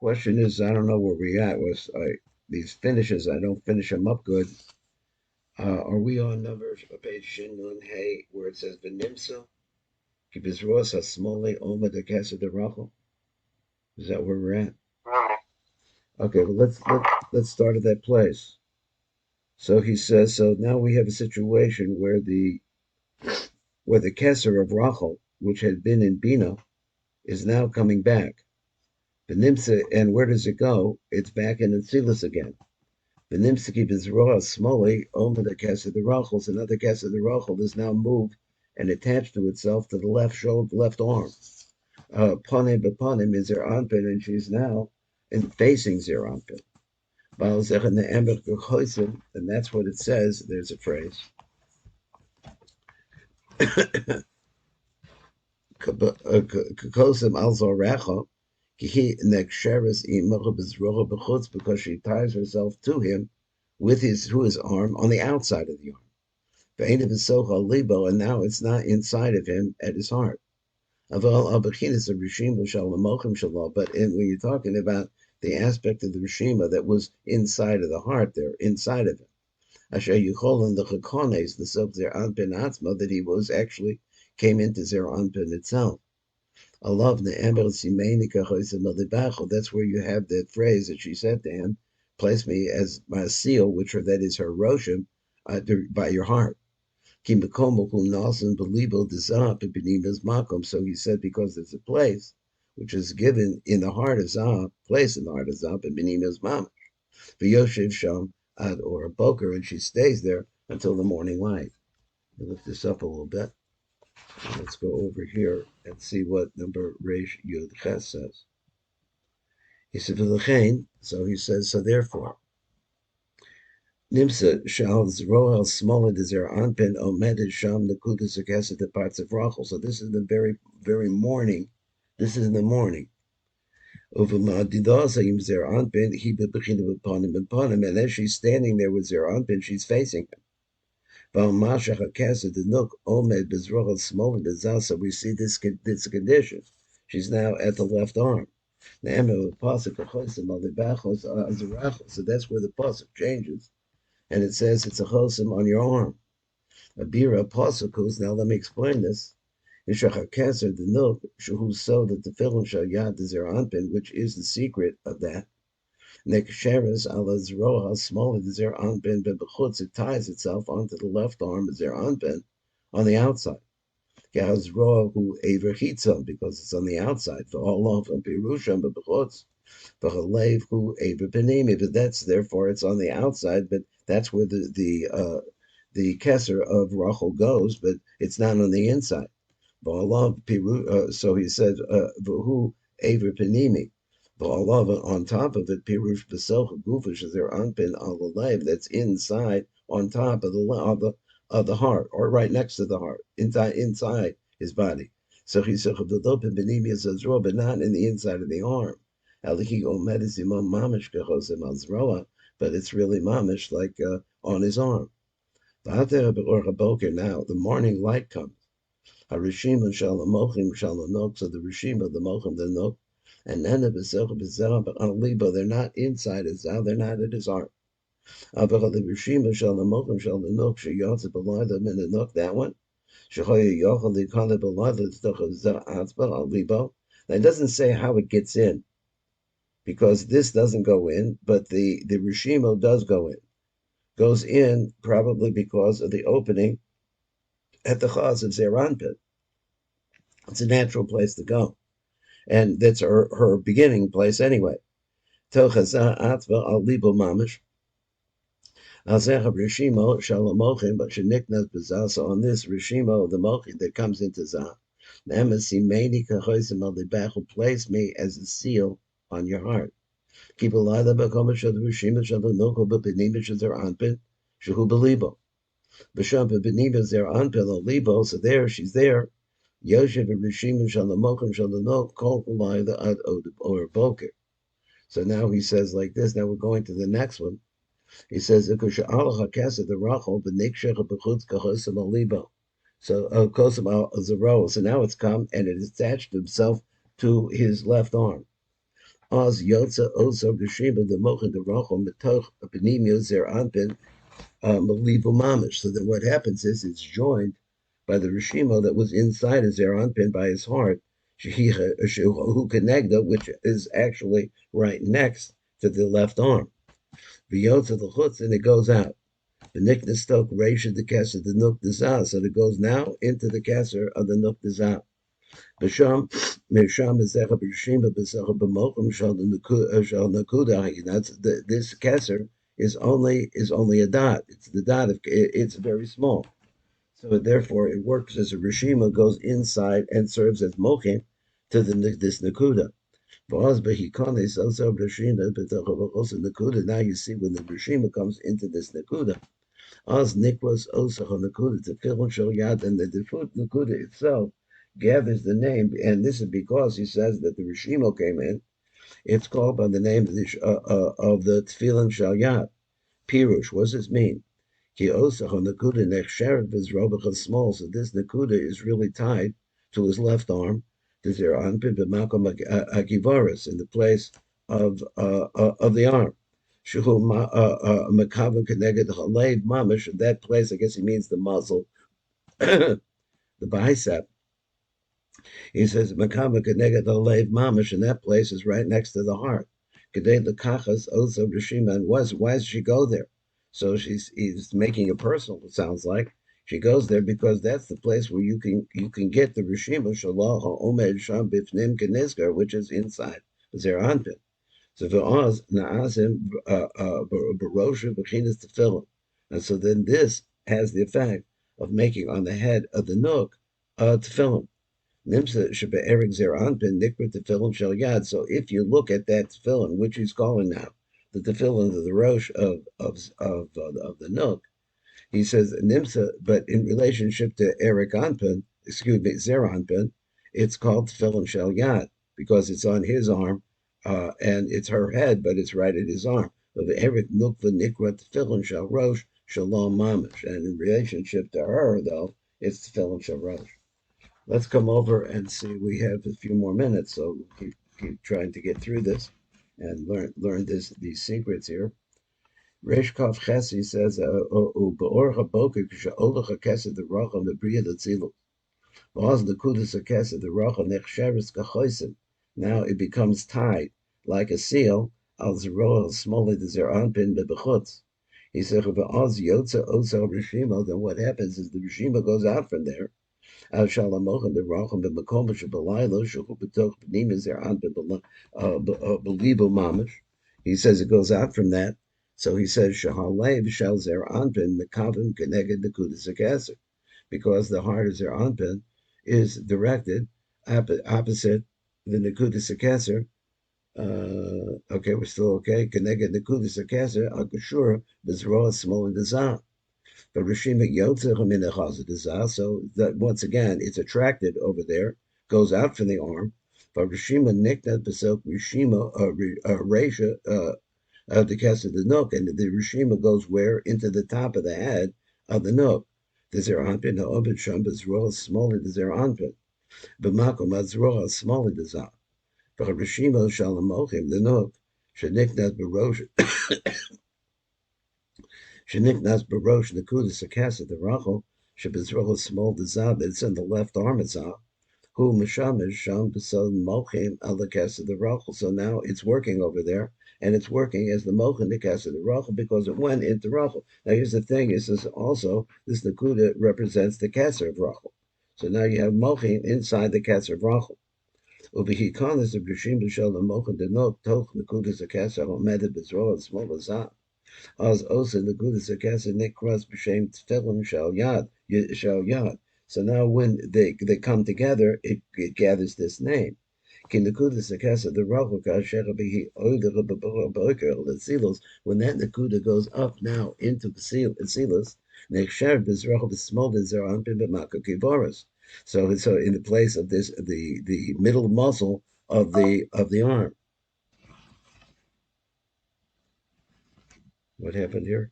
question is, I don't know where we at. These finishes? I don't finish them up good. Are we on number page Shin Nun Hey where it says Benimsa? Kibizros Hasmoli Oma de Casa de Rachel? Is that where we're at? Okay, well let's start at that place. So he says, so now we have a situation where the Kesser of Rachel, which had been in Bina, is now coming back. The Nimsa, and where does it go? It's back in Atzilus again. The Nimsaki Bizroa Smoli, Oma the Kesser the Rachel, so now the Kesser the Rachel is now moved and attached to itself to the left shoulder, left arm. Panim Bepanim is her Anpin, and she's now facing Zeranpin. And that's what it says. There's a phrase. Kakosim al Zorecha, because she ties herself to him with his arm on the outside of the arm. And now it's not inside of him at his heart. But when you're talking about the aspect of the Rishima that was inside of the heart there, inside of it, Asher Yuchol and the Chakones, the Sok Zer Anpin Atzma, that he was actually came into Zer Anpin itself. Alav Ne'emer Simeinika Choisim. That's where you have that phrase that she said to him, place me as my seal, that is her Roshim, by your heart. So he said, because there's a place which is given in the heart of Zah, place in the heart of Zah, and Benima's mama. V'yoshev Sham ad or a boker, and she stays there until the morning light. I'll lift this up a little bit. Let's go over here and see what number Reish Yud Ches says. He said, so he says, so therefore, Nimsa shal zroel smaller dezer anpen omedet sham nekudas akesa the parts of Rachel. So this is the very, very morning. This is in the morning. Over Ma'adidazayim zer anpen he bebechina upon him, and as she's standing there with zer anpen, she's facing him. So we see this condition. She's now at the left arm. So that's where the pasuk changes, and it says it's a chosim on your arm. A bira pasuk. Now let me explain this. The milk who so that the tefillin shall yad the anpin, which is the secret of that. Neksheres ala zroha smaller the zer anpin, but bechutz it ties itself onto the left arm of zer anpin on the outside. Gehazroa who aver chitzon, because it's on the outside. For all of them pirusham but bechutz. For halev who aver penimi, but that's therefore it's on the outside, but that's where the keser of Rachel goes, but it's not on the inside. So he said, "Who aver penimi." On top of it, pirush b'socha gufish is there anpin al lev that's inside, on top of the heart, or right next to the heart, inside his body. So he said, but not in the inside of the arm. But it's really mamish, like on his arm. Now the morning light comes. Harishim shall mochim shall nok. So the rishim, the mochim, the nok, and then the bezerah but on libo, they're not inside his Zah, they're not at his heart. The rishim shall mochim shall nok sheyotze below them in the nok, that one. Shechoye yochel likane below the Zah atzba on libo. Now it doesn't say how it gets in, because this doesn't go in, but the rishimo does go in. Goes in probably because of the opening at the chaz of Zeranpin. It's a natural place to go. And that's her beginning place anyway. Tel chazah atva al libo mamish. Alzecha rishimo shalamochim, but sheniknas bezah. So on this rishimo, the mochi that comes into zah, ne'emasimeni kachosim al libach, place me as a seal on your heart. Keep a lie that bekomer shal rishimo shal noko b'penima shal zer anpin shehu belibo. B'sham b'penima zer anpin al libo. So there, she's there. Yoshev Rishim Shalamochim Shalanok Kol the Ad or Boker. So now he says like this. Now we're going to the next one. He says the Rachel B'Nikshech B'Chutz Kachosim Alibo. So Kosim Al Zero. So now it's come and it attached himself to his left arm. Oz Yotza Ozo Geshima the Mocha the Rochel Metoch Benimio Zer Anpin Malibu Mamish. So then what happens is it's joined by the Rishimo that was inside his Zer Anpin by his heart, who Kenegda, which is actually right next to the left arm. V'yotza the Chutz, and it goes out. The Nikna Stok Reisha the Kesser the Nuk Dazah. So it goes now into the Kesser of the Nuk Dazah. B'sham Misham Bezecha B'Shima Bezecha B'Mochim Shal Nakuda. That's this Kesser is only a dot. It's the dot of it's very small. So therefore it works as a Rishima goes inside and serves as Mochim to this Nakuda. Now you see when the Rishima comes into this Nakuda, Oz Nikwas Osach Nakuda to Filin Shal Yad, and the food Nakuda itself gathers the name, and this is because he says that the Rishimo came in. It's called by the name of the Tefillin Shal Yad. Pirush. What does this mean? Ki Osach Nakuda Nechsheret is Robach small, so this Nakuda is really tied to his left arm. There's their Anpin B'Makom Akivaris in the place of the arm. Shuhu Makavim Keneged Halev Mamish. That place, I guess he means the muzzle, the bicep. He says Makavim Keneged Halev Mamish, and that place is right next to the heart. Kedei Lekachas Ozo Rishima. And why does she go there? So he's making it personal. It sounds like she goes there because that's the place where you can get the Rishima Shalah Omed Sham Bifnim Kenizgar, which is inside Zeranpin. So v'oz na'asim barosha b'chinas tefillin, and so then this has the effect of making on the head of the nook tefillin. Nimsa shebe'erik zeranpin nikra tefillin shel yad. So if you look at that tefillin, which he's calling now the tefillin of the rosh of the nook, he says Nimsa, but in relationship to Eric Anpin, excuse me, Zeranpin, it's called Tefillin Shel Yad because it's on his arm, and it's her head, but it's right at his arm. Of Eric Nukva Nikra Tefillin Shel Rosh Shalom Mamish, and in relationship to her, though, it's Tefillin Shel Rosh. Let's come over and see. We have a few more minutes, so keep trying to get through this and learn these secrets here. Reish Kaf Chesi says, "Be'or haboker k'she'olach hakesed the rachel mebriya letzilus. V'az nekudus hakesed the rachel nechsheres kachosim. Now it becomes tied like a seal al zeroel smolid zeranpin bebechutz." He said, "V'az yotza osa rishima." Then what happens is the rishima goes out from there. Al shalamochem the rachel b'makom shebelaylo shuchu b'toch b'nim zeranpin b'libo mamish. He says it goes out from that. So he says, Shahalev shall zer anpin mekavim keneged nekudas akaser, because the heart of zer anpin is directed opposite the nekudas akaser. Okay, we're still okay. Keneged nekudas akaser akashura bezroa small dezah. But Rishima yotzeh minachaz dezah. So that once again, it's attracted over there, goes out from the arm. But Rishima niknat besok Rishima Resha. The cast of the nook, and the Rishima goes where? Into the top of the head of the nook. The Zeranpin, the Obed Sham, Bezroa, smaller the Zeranpin. B'makom, Azroa, smaller the Zah. But Rishima Shalamochim, the nook, Sheniknas Barosh, Sheniknas Barosh, the Kudas, the cast of the Rachel, Shebezroa, small the Zah, that's in the left arm of Zah. Who Mishamish Sham Besod Mochim al the Kes of the Rachel. So now it's working over there, and it's working as the Mochin the Kes of the Rachel because it went into Rachel. Now here's the thing: is this also this Nakuda represents the Keser of Rachel. So now you have Mochin inside the Keser of Rachel. Ubihikonis of Rishim B'Shel the Mochin the Nok Toch Nakudas the Keser Omedet Bezroa and Small Azah. As also the Nakudas the Keser Nikras B'Shem Tefillin Shal Yad. So now when they come together, it gathers this name. When that Nakuda goes up now into the Silus, so in the place of this the middle muscle of the arm. What happened here?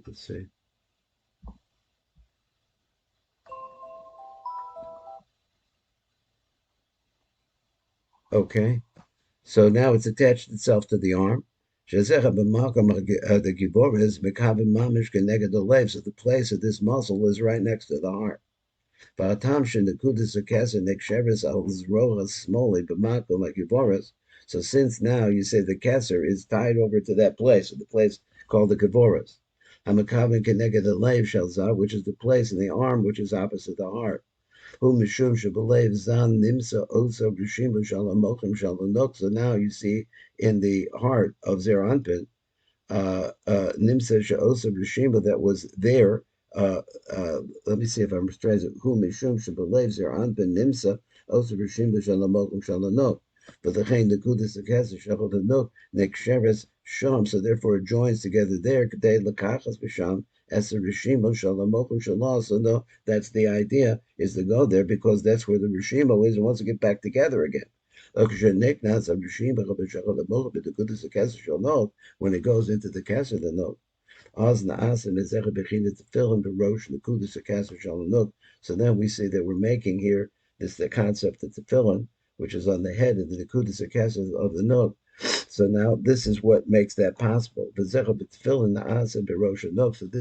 Let's see. Okay. So now it's attached itself to the arm. The gibor is mekabim mamish keneged the lev. So the place of this muscle is right next to the heart. Va'atam shenekudas akesa neksheres al zroas smoli b'makom giboras. So since now you say the keser is tied over to that place, the place called the giboras. Hamakabim keneged the lev shalzah, which is the place in the arm which is opposite the heart. Who mishum shebelev zan nimsa osa b'shimu shalamochim shalanok. So now you see in the heart of Zeranpin, Nimsa Sha'osa Rishima that was there. Let me see if I'm translating. Who Mishum Shabalev Zeranpin Nimsa Osa Rishima Shalamokum Shalanok. But the Chain the Kudis the Kesa Shachal the Nok Neksheres Sham. So therefore it joins together there. Kadei Lakachas Bisham as the Rishima Shalamokum Shalah. So no, that's the idea is to go there because that's where the Rishima is and wants to get back together again. When it goes into the Kesser, the note. So then we see that we're making here this the concept of the tefillin, which is on the head of the Nekudas Kesser of the note. So now this is what makes that possible. So this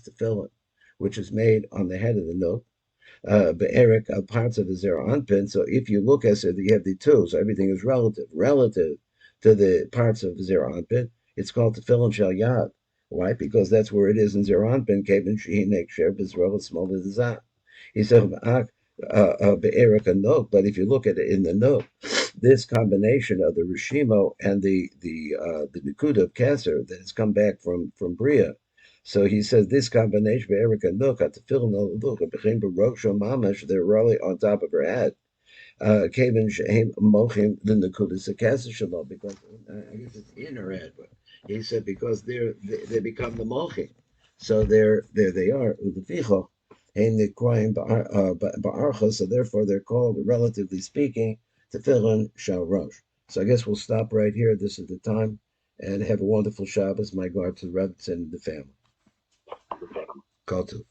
tefillin, which is made on the head of the note, Be'erik parts of the zera anpin. So if you look at it, you have the two. So everything is relative to the parts of zera anpin. It's called tefillin shel yad. Why? Because that's where it is in zera anpin. Kevin shehinek sher bezrol small as zah. He said be'erik a note. But if you look at it in the note, this combination of the rishimo and the nikuda of Keser that has come back from Bria. So he says this combination of Erica Nuka to fill no look became Barosha Mamash, they're really on top of her head. Kevin Shaim Mochim the Nakuda Sakasa Shalom, because I guess it's in her head, but he said because they become the Mochim. So there they are, Udaficho, and the crime Ba'archa, so therefore they're called, relatively speaking, Tefillin Shal Rosh. So I guess we'll stop right here. This is the time. And have a wonderful Shabbos. My God to the Rebbe and the family. Call to.